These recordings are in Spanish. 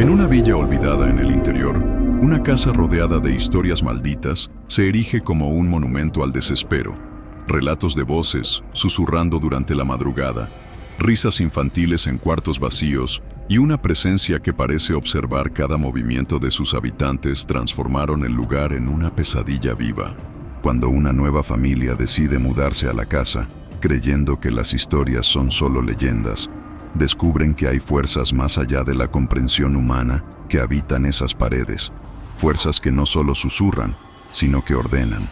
En una villa olvidada en el interior, una casa rodeada de historias malditas se erige como un monumento al desespero. Relatos de voces susurrando durante la madrugada, risas infantiles en cuartos vacíos y una presencia que parece observar cada movimiento de sus habitantes transformaron el lugar en una pesadilla viva. Cuando una nueva familia decide mudarse a la casa, creyendo que las historias son solo leyendas, descubren que hay fuerzas más allá de la comprensión humana que habitan esas paredes, fuerzas que no solo susurran, sino que ordenan.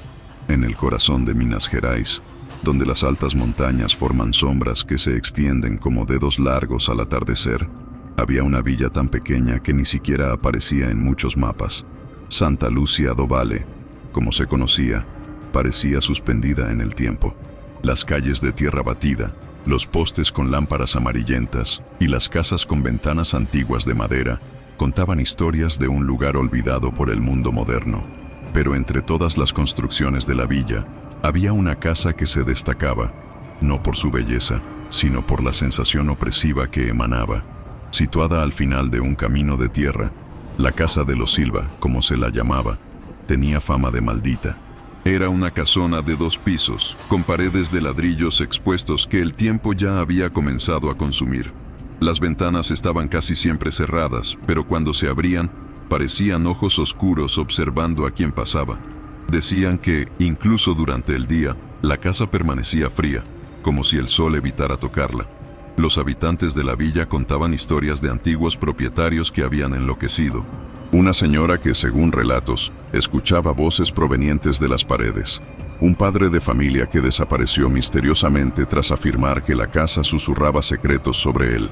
En el corazón de Minas Gerais, donde las altas montañas forman sombras que se extienden como dedos largos al atardecer, había una villa tan pequeña que ni siquiera aparecía en muchos mapas. Santa Lúcia do Vale, como se conocía, parecía suspendida en el tiempo. Las calles de tierra batida, los postes con lámparas amarillentas y las casas con ventanas antiguas de madera contaban historias de un lugar olvidado por el mundo moderno. Pero entre todas las construcciones de la villa, había una casa que se destacaba, no por su belleza, sino por la sensación opresiva que emanaba. Situada al final de un camino de tierra, la casa de los Silva, como se la llamaba, tenía fama de maldita. Era una casona de 2 pisos, con paredes de ladrillos expuestos que el tiempo ya había comenzado a consumir. Las ventanas estaban casi siempre cerradas, pero cuando se abrían, parecían ojos oscuros observando a quien pasaba. Decían que, incluso durante el día, la casa permanecía fría, como si el sol evitara tocarla. Los habitantes de la villa contaban historias de antiguos propietarios que habían enloquecido. Una señora que, según relatos, escuchaba voces provenientes de las paredes. Un padre de familia que desapareció misteriosamente tras afirmar que la casa susurraba secretos sobre él.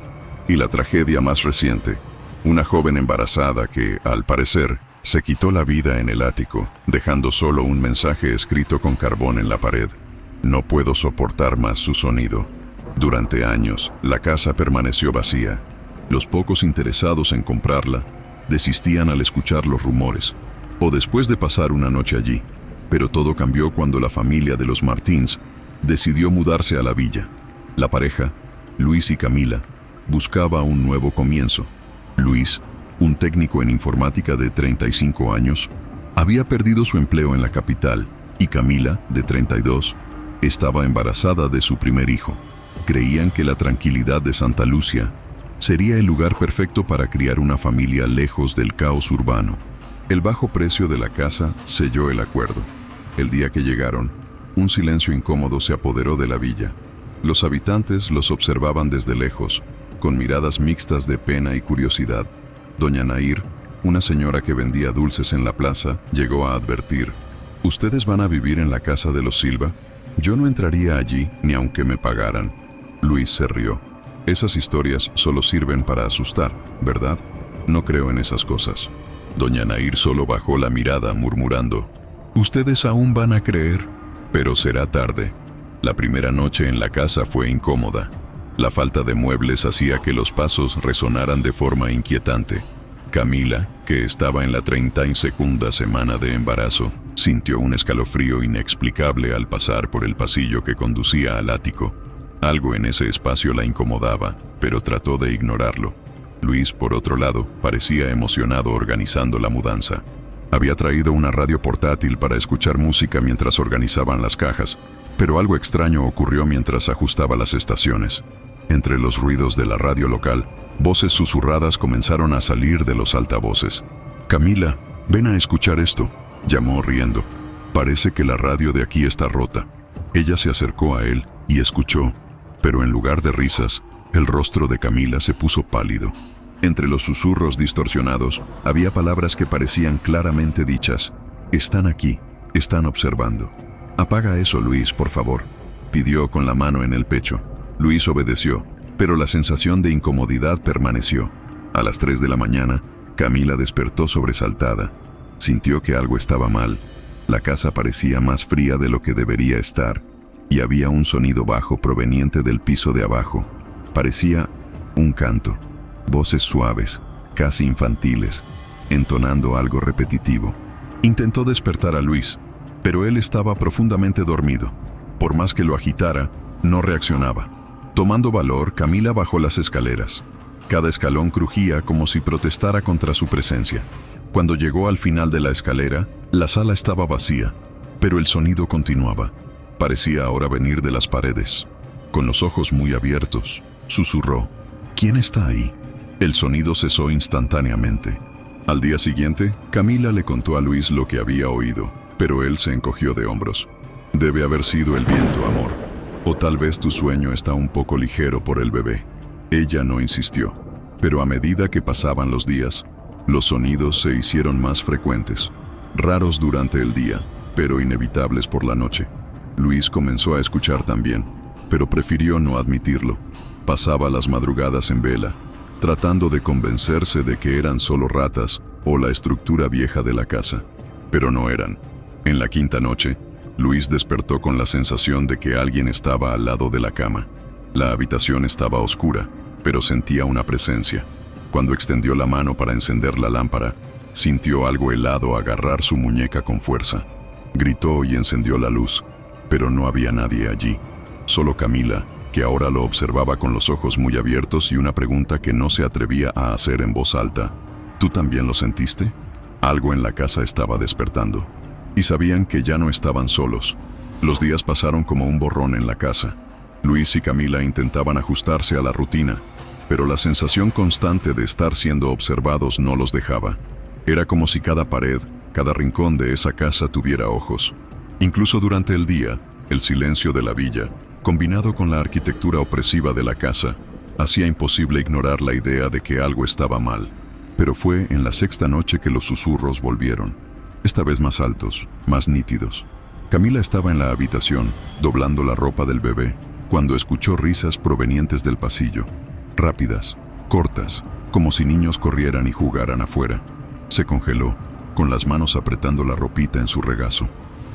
Y la tragedia más reciente, una joven embarazada que, al parecer, se quitó la vida en el ático, dejando solo un mensaje escrito con carbón en la pared. No puedo soportar más su sonido. Durante años, la casa permaneció vacía. Los pocos interesados en comprarla desistían al escuchar los rumores, o después de pasar una noche allí. Pero todo cambió cuando la familia de los Martins decidió mudarse a la villa. La pareja, Luis y Camila, buscaba un nuevo comienzo. Luis, un técnico en informática de 35 años, había perdido su empleo en la capital, y Camila, de 32, estaba embarazada de su primer hijo. Creían que la tranquilidad de Santa Lúcia sería el lugar perfecto para criar una familia lejos del caos urbano. El bajo precio de la casa selló el acuerdo. El día que llegaron, un silencio incómodo se apoderó de la villa. Los habitantes los observaban desde lejos, con miradas mixtas de pena y curiosidad. Doña Nair, una señora que vendía dulces en la plaza, llegó a advertir: «¿Ustedes van a vivir en la casa de los Silva? Yo no entraría allí ni aunque me pagaran». Luis se rió. «Esas historias solo sirven para asustar, ¿verdad? No creo en esas cosas». Doña Nair solo bajó la mirada, murmurando: «Ustedes aún van a creer, pero será tarde». La primera noche en la casa fue incómoda. La falta de muebles hacía que los pasos resonaran de forma inquietante. Camila, que estaba en la 32ª semana de embarazo, sintió un escalofrío inexplicable al pasar por el pasillo que conducía al ático. Algo en ese espacio la incomodaba, pero trató de ignorarlo. Luis, por otro lado, parecía emocionado organizando la mudanza. Había traído una radio portátil para escuchar música mientras organizaban las cajas, pero algo extraño ocurrió mientras ajustaba las estaciones. Entre los ruidos de la radio local, voces susurradas comenzaron a salir de los altavoces. «Camila, ven a escuchar esto», llamó riendo. «Parece que la radio de aquí está rota». Ella se acercó a él y escuchó, pero en lugar de risas, el rostro de Camila se puso pálido. Entre los susurros distorsionados, había palabras que parecían claramente dichas. «Están aquí, están observando». «Apaga eso, Luis, por favor», pidió con la mano en el pecho. Luis obedeció, pero la sensación de incomodidad permaneció. A las 3 de la mañana, Camila despertó sobresaltada. Sintió que algo estaba mal. La casa parecía más fría de lo que debería estar, y había un sonido bajo proveniente del piso de abajo. Parecía un canto, voces suaves, casi infantiles, entonando algo repetitivo. Intentó despertar a Luis, pero él estaba profundamente dormido. Por más que lo agitara, no reaccionaba. Tomando valor, Camila bajó las escaleras. Cada escalón crujía como si protestara contra su presencia. Cuando llegó al final de la escalera, la sala estaba vacía, pero el sonido continuaba. Parecía ahora venir de las paredes. Con los ojos muy abiertos, susurró: ¿Quién está ahí? El sonido cesó instantáneamente. Al día siguiente, Camila le contó a Luis lo que había oído, pero él se encogió de hombros. Debe haber sido el viento, amor. O tal vez tu sueño está un poco ligero por el bebé. Ella no insistió, pero a medida que pasaban los días, los sonidos se hicieron más frecuentes, raros durante el día, pero inevitables por la noche. Luis comenzó a escuchar también, pero prefirió no admitirlo. Pasaba las madrugadas en vela, tratando de convencerse de que eran solo ratas o la estructura vieja de la casa. Pero no eran. En la quinta noche, Luis despertó con la sensación de que alguien estaba al lado de la cama. La habitación estaba oscura, pero sentía una presencia. Cuando extendió la mano para encender la lámpara, sintió algo helado agarrar su muñeca con fuerza. Gritó y encendió la luz, pero no había nadie allí. Solo Camila, que ahora lo observaba con los ojos muy abiertos y una pregunta que no se atrevía a hacer en voz alta. ¿Tú también lo sentiste? Algo en la casa estaba despertando. Y sabían que ya no estaban solos. Los días pasaron como un borrón en la casa. Luis y Camila intentaban ajustarse a la rutina, pero la sensación constante de estar siendo observados no los dejaba. Era como si cada pared, cada rincón de esa casa tuviera ojos. Incluso durante el día, el silencio de la villa, combinado con la arquitectura opresiva de la casa, hacía imposible ignorar la idea de que algo estaba mal. Pero fue en la sexta noche que los susurros volvieron, esta vez más altos, más nítidos. Camila estaba en la habitación, doblando la ropa del bebé, cuando escuchó risas provenientes del pasillo, rápidas, cortas, como si niños corrieran y jugaran afuera. Se congeló, con las manos apretando la ropita en su regazo.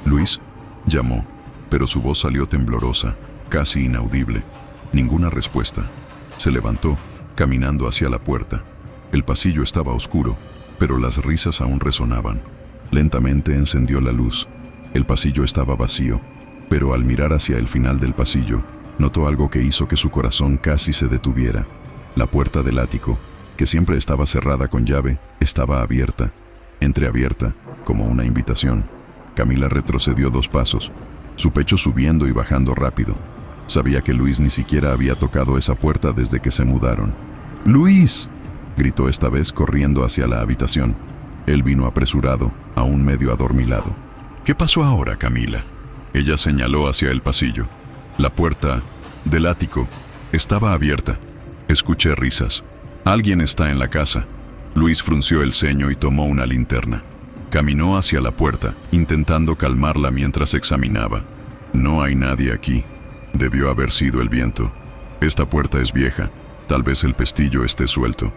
«Luis», llamó, pero su voz salió temblorosa, casi inaudible. Ninguna respuesta. Se levantó, caminando hacia la puerta. El pasillo estaba oscuro, pero las risas aún resonaban. Lentamente encendió la luz. El pasillo estaba vacío, pero al mirar hacia el final del pasillo, notó algo que hizo que su corazón casi se detuviera. La puerta del ático, que siempre estaba cerrada con llave, estaba abierta, entreabierta, como una invitación. Camila retrocedió 2 pasos, su pecho subiendo y bajando rápido. Sabía que Luis ni siquiera había tocado esa puerta desde que se mudaron. «¡Luis!», gritó esta vez corriendo hacia la habitación. Él vino apresurado, aún medio adormilado. «¿Qué pasó ahora, Camila?». Ella señaló hacia el pasillo. La puerta del ático estaba abierta. Escuché risas. «Alguien está en la casa». Luis frunció el ceño y tomó una linterna. Caminó hacia la puerta, intentando calmarla mientras examinaba. «No hay nadie aquí. Debió haber sido el viento. Esta puerta es vieja. Tal vez el pestillo esté suelto».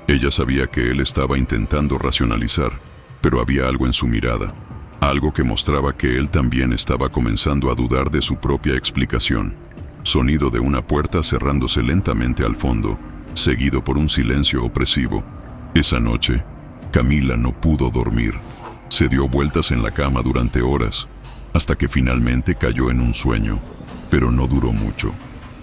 Ella sabía que él estaba intentando racionalizar, pero había algo en su mirada. Algo que mostraba que él también estaba comenzando a dudar de su propia explicación. Sonido de una puerta cerrándose lentamente al fondo, seguido por un silencio opresivo. Esa noche, Camila no pudo dormir. Se dio vueltas en la cama durante horas, hasta que finalmente cayó en un sueño. Pero no duró mucho.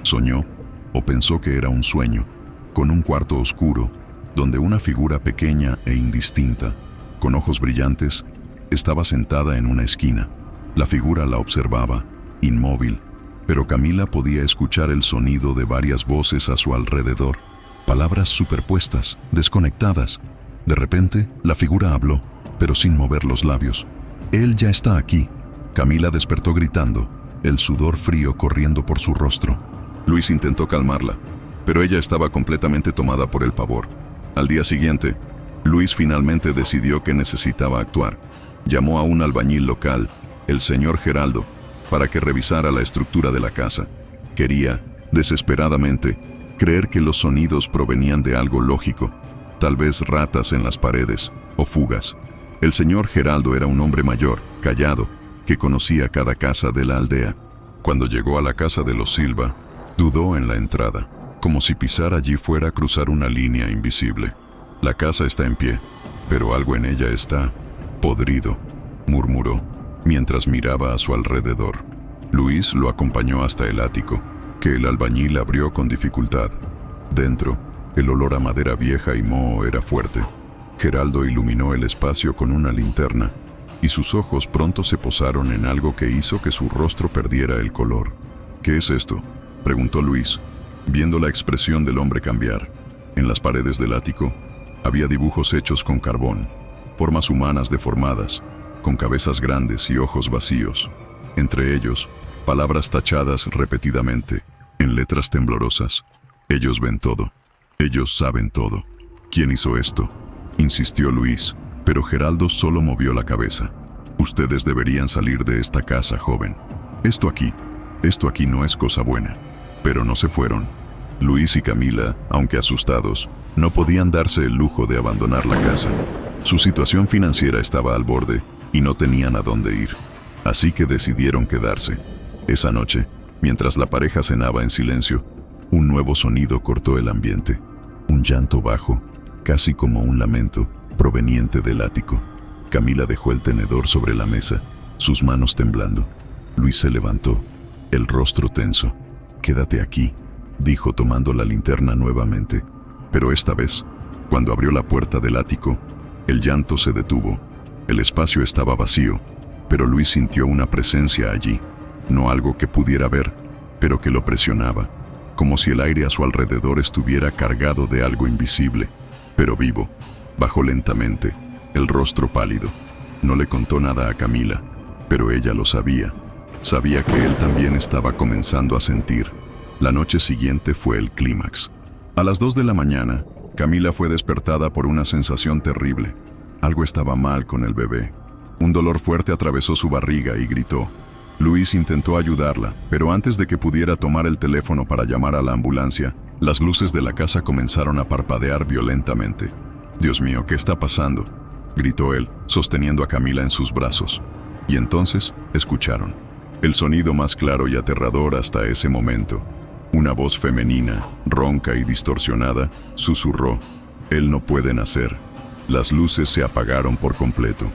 Soñó, o pensó que era un sueño, con un cuarto oscuro, donde una figura pequeña e indistinta, con ojos brillantes, estaba sentada en una esquina. La figura la observaba, inmóvil, pero Camila podía escuchar el sonido de varias voces a su alrededor, palabras superpuestas, desconectadas. De repente, la figura habló, pero sin mover los labios. «Él ya está aquí». Camila despertó gritando, el sudor frío corriendo por su rostro. Luis intentó calmarla, pero ella estaba completamente tomada por el pavor. Al día siguiente, Luis finalmente decidió que necesitaba actuar. Llamó a un albañil local, el señor Geraldo, para que revisara la estructura de la casa. Quería, desesperadamente, creer que los sonidos provenían de algo lógico, tal vez ratas en las paredes o fugas. El señor Geraldo era un hombre mayor, callado, que conocía cada casa de la aldea. Cuando llegó a la casa de los Silva, dudó en la entrada, como si pisar allí fuera a cruzar una línea invisible. «La casa está en pie, pero algo en ella está podrido», murmuró, mientras miraba a su alrededor. Luis lo acompañó hasta el ático, que el albañil abrió con dificultad. Dentro, El olor a madera vieja y moho era fuerte. Geraldo iluminó el espacio con una linterna, y sus ojos pronto se posaron en algo que hizo que su rostro perdiera el color. «¿Qué es esto?», preguntó Luis, viendo la expresión del hombre cambiar. En las paredes del ático había dibujos hechos con carbón, formas humanas deformadas, con cabezas grandes y ojos vacíos. Entre ellos, palabras tachadas repetidamente, en letras temblorosas. «Ellos ven todo. Ellos saben todo». «¿Quién hizo esto?», insistió Luis, pero Geraldo solo movió la cabeza. «Ustedes deberían salir de esta casa, joven. Esto aquí no es cosa buena». Pero no se fueron. Luis y Camila, aunque asustados, no podían darse el lujo de abandonar la casa. Su situación financiera estaba al borde y no tenían a dónde ir. Así que decidieron quedarse. Esa noche, mientras la pareja cenaba en silencio, un nuevo sonido cortó el ambiente. Un llanto bajo, casi como un lamento, proveniente del ático. Camila dejó el tenedor sobre la mesa, sus manos temblando. Luis se levantó, el rostro tenso. «Quédate aquí», dijo tomando la linterna nuevamente. Pero esta vez, cuando abrió la puerta del ático, el llanto se detuvo. El espacio estaba vacío, pero Luis sintió una presencia allí, no algo que pudiera ver, pero que lo presionaba, como si el aire a su alrededor estuviera cargado de algo invisible, pero vivo. Bajó lentamente, el rostro pálido. No le contó nada a Camila, pero ella lo sabía. Sabía que él también estaba comenzando a sentir. La noche siguiente fue el clímax. A las 2 de la mañana, Camila fue despertada por una sensación terrible. Algo estaba mal con el bebé. Un dolor fuerte atravesó su barriga y gritó. Luis intentó ayudarla, pero antes de que pudiera tomar el teléfono para llamar a la ambulancia, las luces de la casa comenzaron a parpadear violentamente. «Dios mío, ¿qué está pasando?», gritó él, sosteniendo a Camila en sus brazos. Y entonces escucharon el sonido más claro y aterrador hasta ese momento. Una voz femenina, ronca y distorsionada, susurró: «Él no puede nacer». Las luces se apagaron por completo.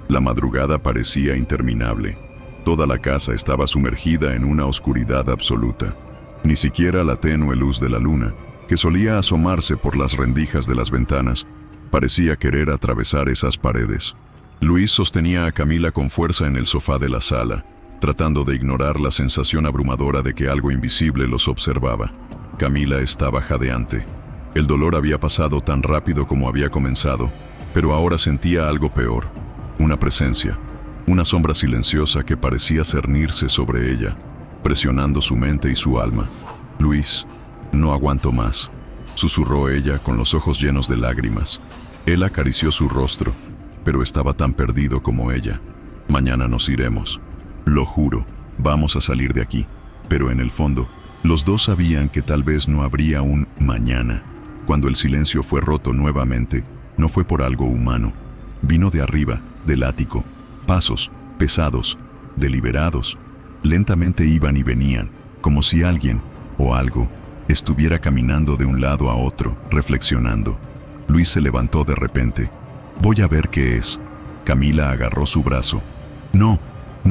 La madrugada parecía interminable. Toda la casa estaba sumergida en una oscuridad absoluta. Ni siquiera la tenue luz de la luna, que solía asomarse por las rendijas de las ventanas, parecía querer atravesar esas paredes. Luis sostenía a Camila con fuerza en el sofá de la sala, tratando de ignorar la sensación abrumadora de que algo invisible los observaba. Camila estaba jadeante. El dolor había pasado tan rápido como había comenzado, pero ahora sentía algo peor. Una presencia, una sombra silenciosa que parecía cernirse sobre ella, presionando su mente y su alma. «Luis, no aguanto más», susurró ella con los ojos llenos de lágrimas. Él acarició su rostro, pero estaba tan perdido como ella. «Mañana nos iremos. Lo juro, vamos a salir de aquí». Pero en el fondo, los dos sabían que tal vez no habría un mañana. Cuando el silencio fue roto nuevamente, no fue por algo humano. Vino de arriba, del ático. Pasos, pesados, deliberados. Lentamente iban y venían, como si alguien, o algo, estuviera caminando de un lado a otro, reflexionando. Luis se levantó de repente. «Voy a ver qué es». Camila agarró su brazo. No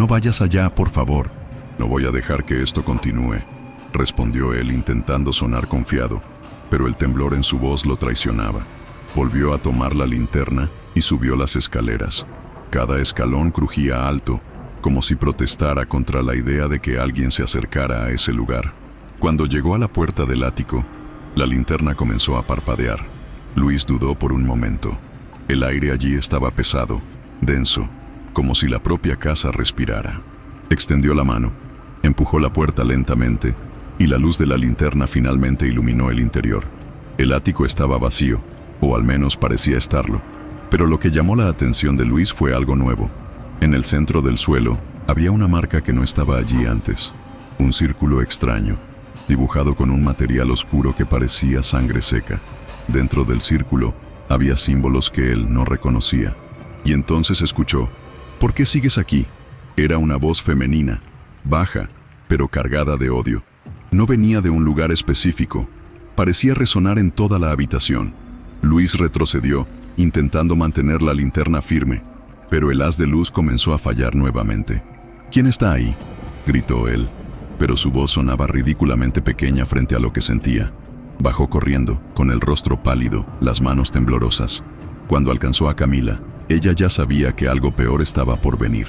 vayas allá, por favor». «No voy a dejar que esto continúe», respondió él intentando sonar confiado, pero el temblor en su voz lo traicionaba. Volvió a tomar la linterna y subió las escaleras. Cada escalón crujía alto, como si protestara contra la idea de que alguien se acercara a ese lugar. Cuando llegó a la puerta del ático, la linterna comenzó a parpadear. Luis dudó por un momento. El aire allí estaba pesado, denso, como si la propia casa respirara. Extendió la mano, empujó la puerta lentamente, y la luz de la linterna finalmente iluminó el interior. El ático estaba vacío, o al menos parecía estarlo, pero lo que llamó la atención de Luis fue algo nuevo. En el centro del suelo había una marca que no estaba allí antes, un círculo extraño, dibujado con un material oscuro que parecía sangre seca. Dentro del círculo había símbolos que él no reconocía. Y entonces escuchó: «¿Por qué sigues aquí?». Era una voz femenina, baja, pero cargada de odio. No venía de un lugar específico. Parecía resonar en toda la habitación. Luis retrocedió, intentando mantener la linterna firme, pero el haz de luz comenzó a fallar nuevamente. «¿Quién está ahí?», gritó él, pero su voz sonaba ridículamente pequeña frente a lo que sentía. Bajó corriendo, con el rostro pálido, las manos temblorosas. Cuando alcanzó a Camila, ella ya sabía que algo peor estaba por venir.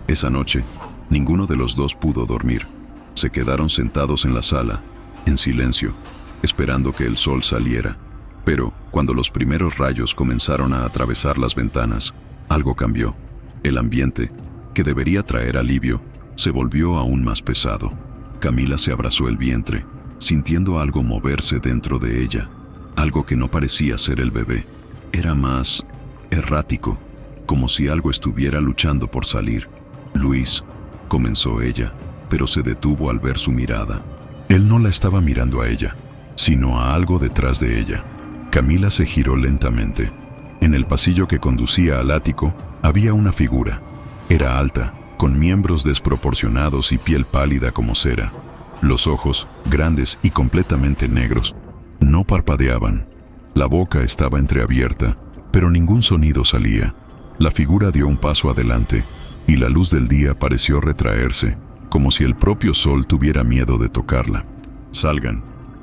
Esa noche, ninguno de los dos pudo dormir. Se quedaron sentados en la sala, en silencio, esperando que el sol saliera. Pero, cuando los primeros rayos comenzaron a atravesar las ventanas, algo cambió. El ambiente, que debería traer alivio, se volvió aún más pesado. Camila se abrazó el vientre, sintiendo algo moverse dentro de ella. Algo que no parecía ser el bebé. Era más errático, como si algo estuviera luchando por salir. Luis, comenzó ella, pero se detuvo al ver su mirada. Él no la estaba mirando a ella, sino a algo detrás de ella. Camila se giró lentamente. En el pasillo que conducía al ático había una figura. Era alta, con miembros desproporcionados y piel pálida como cera. Los ojos, grandes y completamente negros, no parpadeaban. La boca estaba entreabierta, pero ningún sonido salía. La figura dio un paso adelante, y la luz del día pareció retraerse, como si el propio sol tuviera miedo de tocarla. «Salgan»,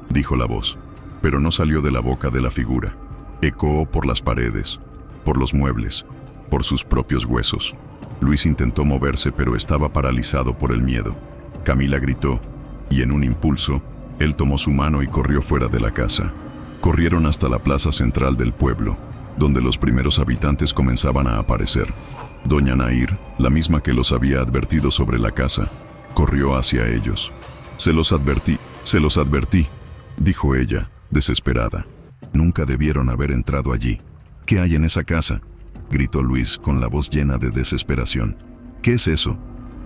dijo la voz, pero no salió de la boca de la figura. Ecoó por las paredes, por los muebles, por sus propios huesos. Luis intentó moverse, pero estaba paralizado por el miedo. Camila gritó, y en un impulso, él tomó su mano y corrió fuera de la casa. Corrieron hasta la plaza central del pueblo, donde los primeros habitantes comenzaban a aparecer. Doña Nair, la misma que los había advertido sobre la casa, corrió hacia ellos. Se los advertí», dijo ella, desesperada. «Nunca debieron haber entrado allí». «¿Qué hay en esa casa?», gritó Luis con la voz llena de desesperación. «¿Qué es eso?».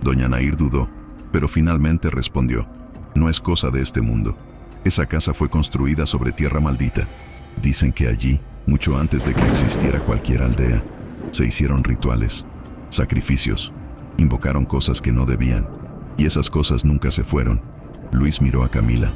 Doña Nair dudó, pero finalmente respondió. «No es cosa de este mundo. Esa casa fue construida sobre tierra maldita. Dicen que allí, mucho antes de que existiera cualquier aldea, se hicieron rituales, sacrificios, invocaron cosas que no debían, y esas cosas nunca se fueron». Luis miró a Camila.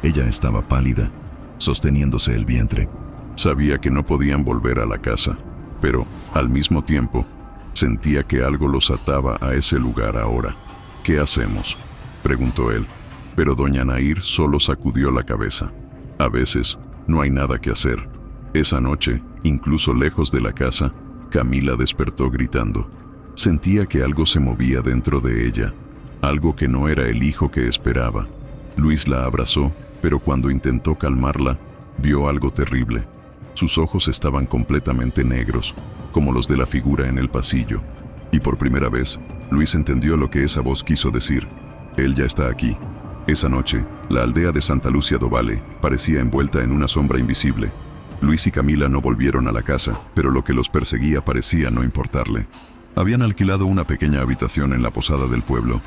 Ella estaba pálida, sosteniéndose el vientre. Sabía que no podían volver a la casa, pero, al mismo tiempo, sentía que algo los ataba a ese lugar ahora. «¿Qué hacemos?», preguntó él, pero doña Nair solo sacudió la cabeza. «A veces, no hay nada que hacer». Esa noche, incluso lejos de la casa, Camila despertó gritando. Sentía que algo se movía dentro de ella, algo que no era el hijo que esperaba. Luis la abrazó, pero cuando intentó calmarla, vio algo terrible. Sus ojos estaban completamente negros, como los de la figura en el pasillo. Y por primera vez, Luis entendió lo que esa voz quiso decir. Él ya está aquí. Esa noche, la aldea de Santa Lucia do Valle parecía envuelta en una sombra invisible. Luis y Camila no volvieron a la casa, pero lo que los perseguía parecía no importarle. Habían alquilado una pequeña habitación en la posada del pueblo,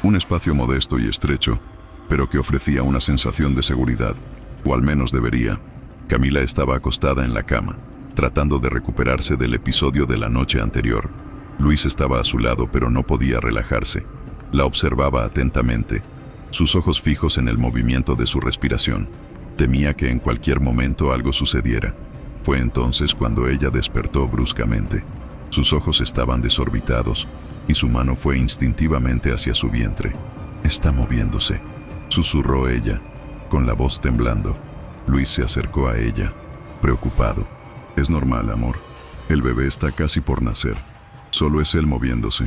un espacio modesto y estrecho, pero que ofrecía una sensación de seguridad, o al menos debería. Camila estaba acostada en la cama, tratando de recuperarse del episodio de la noche anterior. Luis estaba a su lado, pero no podía relajarse. La observaba atentamente, sus ojos fijos en el movimiento de su respiración. Temía que en cualquier momento algo sucediera. Fue entonces cuando ella despertó bruscamente. Sus ojos estaban desorbitados, y su mano fue instintivamente hacia su vientre. «Está moviéndose», susurró ella, con la voz temblando. Luis se acercó a ella, preocupado. «Es normal, amor. El bebé está casi por nacer. Solo es él moviéndose».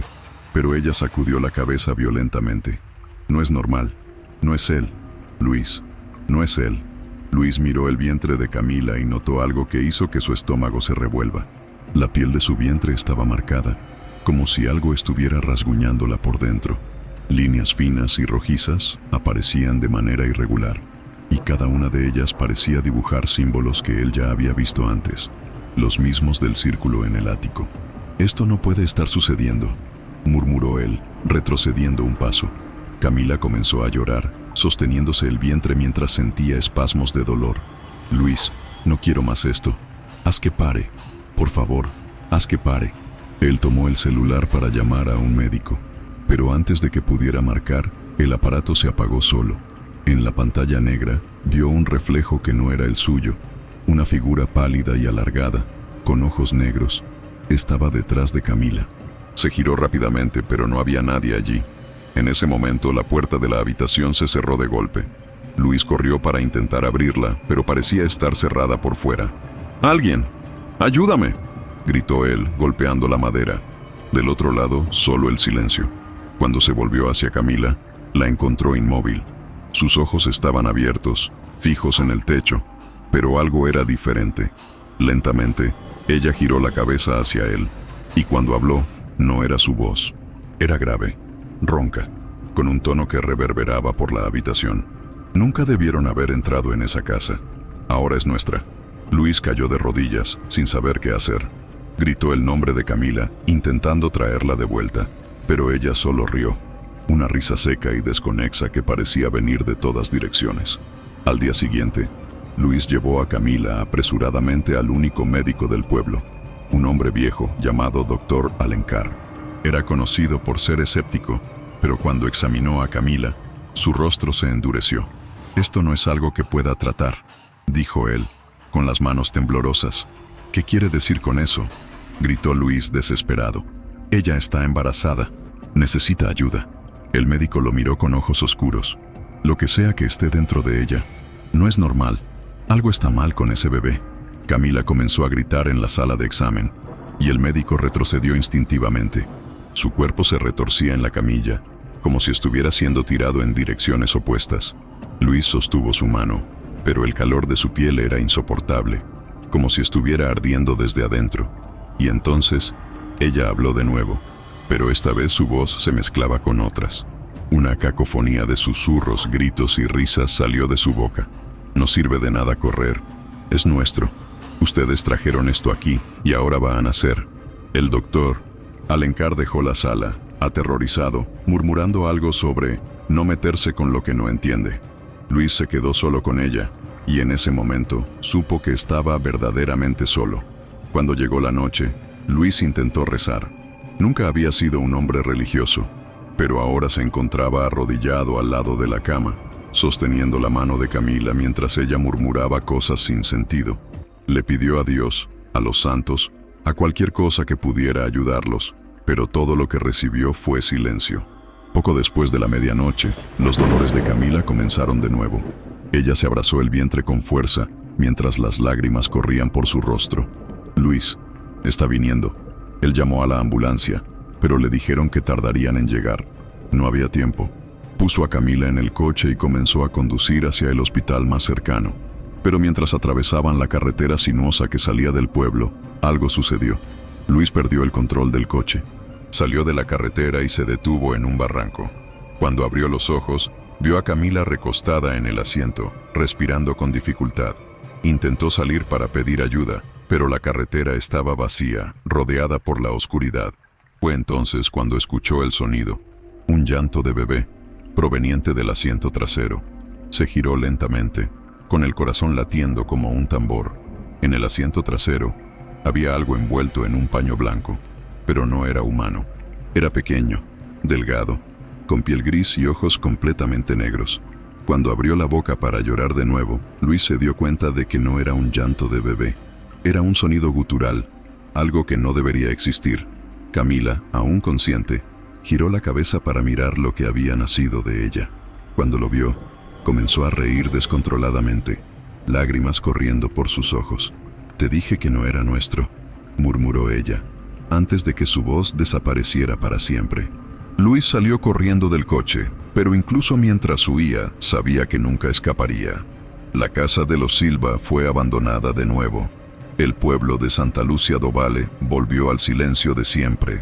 Pero ella sacudió la cabeza violentamente. «No es normal. No es él, Luis. No es él». Luis miró el vientre de Camila y notó algo que hizo que su estómago se revuelva. La piel de su vientre estaba marcada, como si algo estuviera rasguñándola por dentro. Líneas finas y rojizas aparecían de manera irregular, y cada una de ellas parecía dibujar símbolos que él ya había visto antes, los mismos del círculo en el ático. «Esto no puede estar sucediendo», murmuró él, retrocediendo un paso. Camila comenzó a llorar, sosteniéndose el vientre mientras sentía espasmos de dolor. «Luis, no quiero más esto. Haz que pare. Por favor, haz que pare». Él tomó el celular para llamar a un médico, pero antes de que pudiera marcar, el aparato se apagó solo. En la pantalla negra, vio un reflejo que no era el suyo. Una figura pálida y alargada, con ojos negros, estaba detrás de Camila. Se giró rápidamente, pero no había nadie allí. En ese momento, la puerta de la habitación se cerró de golpe. Luis corrió para intentar abrirla, pero parecía estar cerrada por fuera. ¡Alguien! ¡Ayúdame!, gritó él, golpeando la madera. Del otro lado, solo el silencio. Cuando se volvió hacia Camila, la encontró inmóvil. Sus ojos estaban abiertos, fijos en el techo, pero algo era diferente. Lentamente, ella giró la cabeza hacia él, y cuando habló, no era su voz. Era grave, ronca, con un tono que reverberaba por la habitación. Nunca debieron haber entrado en esa casa. Ahora es nuestra. Luis cayó de rodillas, sin saber qué hacer. Gritó el nombre de Camila, intentando traerla de vuelta, pero ella solo rió. Una risa seca y desconexa que parecía venir de todas direcciones. Al día siguiente, Luis llevó a Camila apresuradamente al único médico del pueblo, un hombre viejo llamado Dr. Alencar. Era conocido por ser escéptico, pero cuando examinó a Camila, su rostro se endureció. «Esto no es algo que pueda tratar», dijo él, con las manos temblorosas. «¿Qué quiere decir con eso?», gritó Luis desesperado. «Ella está embarazada. Necesita ayuda». El médico lo miró con ojos oscuros. «Lo que sea que esté dentro de ella, no es normal. Algo está mal con ese bebé». Camila comenzó a gritar en la sala de examen, y el médico retrocedió instintivamente. Su cuerpo se retorcía en la camilla, como si estuviera siendo tirado en direcciones opuestas. Luis sostuvo su mano, pero el calor de su piel era insoportable, como si estuviera ardiendo desde adentro. Y entonces, ella habló de nuevo, pero esta vez su voz se mezclaba con otras. Una cacofonía de susurros, gritos y risas salió de su boca. «No sirve de nada correr. Es nuestro. Ustedes trajeron esto aquí y ahora va a nacer». El doctor Alencar dejó la sala, aterrorizado, murmurando algo sobre no meterse con lo que no entiende. Luis se quedó solo con ella, y en ese momento supo que estaba verdaderamente solo. Cuando llegó la noche, Luis intentó rezar. Nunca había sido un hombre religioso, pero ahora se encontraba arrodillado al lado de la cama, sosteniendo la mano de Camila mientras ella murmuraba cosas sin sentido. Le pidió a Dios, a los santos, a cualquier cosa que pudiera ayudarlos, pero todo lo que recibió fue silencio. Poco después de la medianoche, los dolores de Camila comenzaron de nuevo. Ella se abrazó el vientre con fuerza, mientras las lágrimas corrían por su rostro. «Luis, está viniendo». Él llamó a la ambulancia, pero le dijeron que tardarían en llegar. No había tiempo. Puso a Camila en el coche y comenzó a conducir hacia el hospital más cercano. Pero mientras atravesaban la carretera sinuosa que salía del pueblo, algo sucedió. Luis perdió el control del coche. Salió de la carretera y se detuvo en un barranco. Cuando abrió los ojos, vio a Camila recostada en el asiento, respirando con dificultad. Intentó salir para pedir ayuda, pero la carretera estaba vacía, rodeada por la oscuridad. Fue entonces cuando escuchó el sonido, un llanto de bebé, proveniente del asiento trasero. Se giró lentamente, con el corazón latiendo como un tambor. En el asiento trasero había algo envuelto en un paño blanco, pero no era humano. Era pequeño, delgado, con piel gris y ojos completamente negros. Cuando abrió la boca para llorar de nuevo, Luis se dio cuenta de que no era un llanto de bebé. Era un sonido gutural, algo que no debería existir. Camila, aún consciente, giró la cabeza para mirar lo que había nacido de ella. Cuando lo vio, comenzó a reír descontroladamente, lágrimas corriendo por sus ojos. «Te dije que no era nuestro», murmuró ella, antes de que su voz desapareciera para siempre. Luis salió corriendo del coche, pero incluso mientras huía, sabía que nunca escaparía. La casa de los Silva fue abandonada de nuevo. El pueblo de Santa Lucia do Valle volvió al silencio de siempre,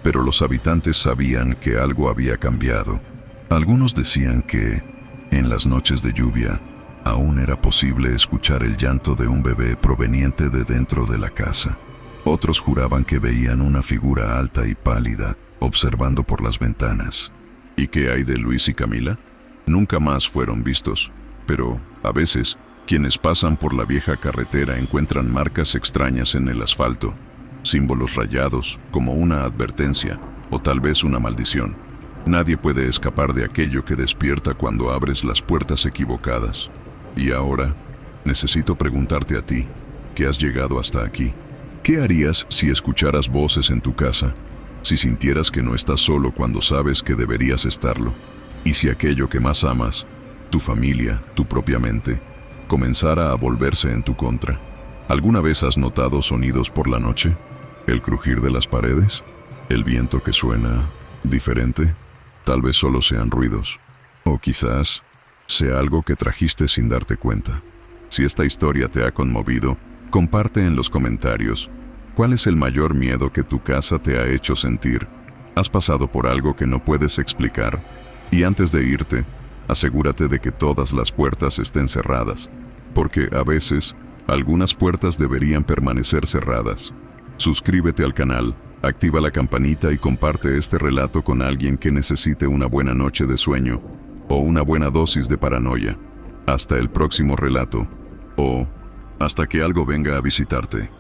pero los habitantes sabían que algo había cambiado. Algunos decían que, en las noches de lluvia, aún era posible escuchar el llanto de un bebé proveniente de dentro de la casa. Otros juraban que veían una figura alta y pálida, observando por las ventanas. ¿Y qué hay de Luis y Camila? Nunca más fueron vistos, pero, a veces, quienes pasan por la vieja carretera encuentran marcas extrañas en el asfalto, símbolos rayados, como una advertencia, o tal vez una maldición. Nadie puede escapar de aquello que despierta cuando abres las puertas equivocadas. Y ahora, necesito preguntarte a ti, que has llegado hasta aquí. ¿Qué harías si escucharas voces en tu casa? Si sintieras que no estás solo cuando sabes que deberías estarlo? Y si aquello que más amas tu familia, tu propia mente, comenzara a volverse en tu contra. ¿Alguna vez has notado sonidos por la noche? ¿El crujir de las paredes? ¿El viento que suena diferente? Tal vez solo sean ruidos. O quizás sea algo que trajiste sin darte cuenta. Si esta historia te ha conmovido, comparte en los comentarios. ¿Cuál es el mayor miedo que tu casa te ha hecho sentir? ¿Has pasado por algo que no puedes explicar? Y antes de irte, asegúrate de que todas las puertas estén cerradas, porque a veces algunas puertas deberían permanecer cerradas. Suscríbete al canal, activa la campanita y comparte este relato con alguien que necesite una buena noche de sueño o una buena dosis de paranoia. Hasta el próximo relato, o hasta que algo venga a visitarte.